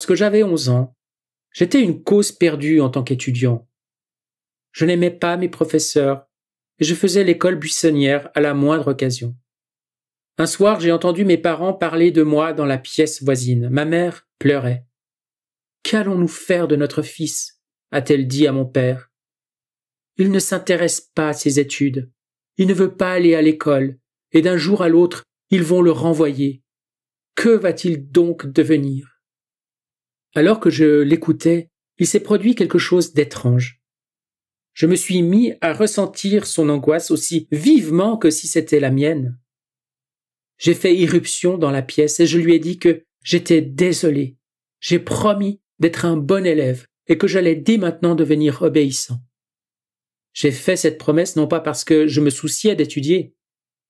Lorsque j'avais 11 ans, j'étais une cause perdue en tant qu'étudiant. Je n'aimais pas mes professeurs et je faisais l'école buissonnière à la moindre occasion. Un soir, j'ai entendu mes parents parler de moi dans la pièce voisine. Ma mère pleurait. « Qu'allons-nous faire de notre fils ?» a-t-elle dit à mon père. « Il ne s'intéresse pas à ses études. Il ne veut pas aller à l'école et d'un jour à l'autre, ils vont le renvoyer. Que va-t-il donc devenir ?» Alors que je l'écoutais, il s'est produit quelque chose d'étrange. Je me suis mis à ressentir son angoisse aussi vivement que si c'était la mienne. J'ai fait irruption dans la pièce et je lui ai dit que j'étais désolé. J'ai promis d'être un bon élève et que j'allais dès maintenant devenir obéissant. J'ai fait cette promesse non pas parce que je me souciais d'étudier,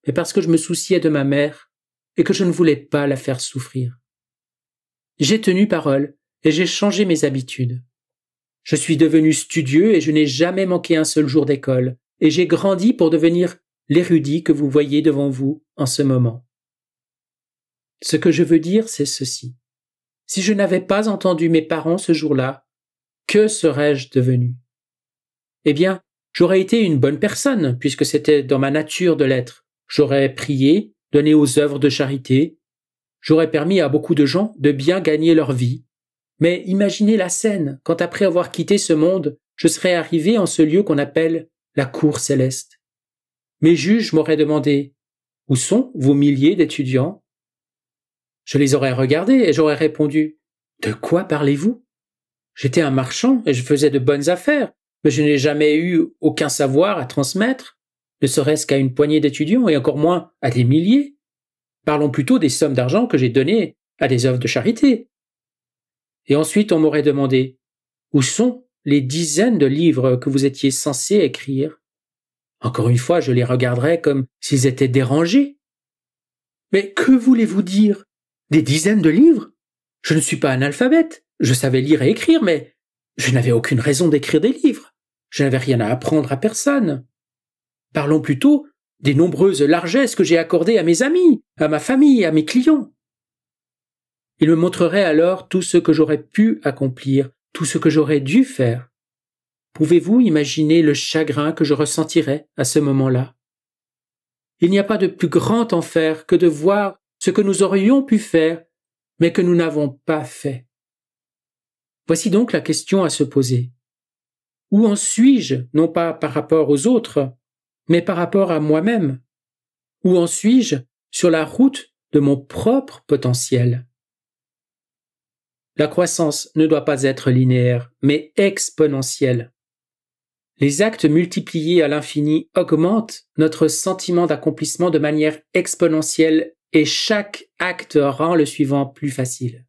mais parce que je me souciais de ma mère et que je ne voulais pas la faire souffrir. J'ai tenu parole et j'ai changé mes habitudes. Je suis devenu studieux et je n'ai jamais manqué un seul jour d'école, et j'ai grandi pour devenir l'érudit que vous voyez devant vous en ce moment. Ce que je veux dire, c'est ceci. Si je n'avais pas entendu mes parents ce jour-là, que serais-je devenu? Eh bien, j'aurais été une bonne personne, puisque c'était dans ma nature de l'être. J'aurais prié, donné aux œuvres de charité. J'aurais permis à beaucoup de gens de bien gagner leur vie. Mais imaginez la scène, quand après avoir quitté ce monde, je serais arrivé en ce lieu qu'on appelle la cour céleste. Mes juges m'auraient demandé « Où sont vos milliers d'étudiants ?» Je les aurais regardés et j'aurais répondu « De quoi parlez-vous ? J'étais un marchand et je faisais de bonnes affaires, mais je n'ai jamais eu aucun savoir à transmettre, ne serait-ce qu'à une poignée d'étudiants et encore moins à des milliers. Parlons plutôt des sommes d'argent que j'ai données à des œuvres de charité. » Et ensuite on m'aurait demandé « Où sont les dizaines de livres que vous étiez censés écrire ?» Encore une fois, je les regarderais comme s'ils étaient dérangés. « Mais que voulez-vous dire ? Des dizaines de livres ? Je ne suis pas analphabète, je savais lire et écrire, mais je n'avais aucune raison d'écrire des livres. Je n'avais rien à apprendre à personne. Parlons plutôt des nombreuses largesses que j'ai accordées à mes amis, à ma famille, à mes clients. » Il me montrerait alors tout ce que j'aurais pu accomplir, tout ce que j'aurais dû faire. Pouvez-vous imaginer le chagrin que je ressentirais à ce moment-là? Il n'y a pas de plus grand enfer que de voir ce que nous aurions pu faire, mais que nous n'avons pas fait. Voici donc la question à se poser. Où en suis-je, non pas par rapport aux autres, mais par rapport à moi-même? Où en suis-je sur la route de mon propre potentiel? La croissance ne doit pas être linéaire, mais exponentielle. Les actes multipliés à l'infini augmentent notre sentiment d'accomplissement de manière exponentielle et chaque acte rend le suivant plus facile.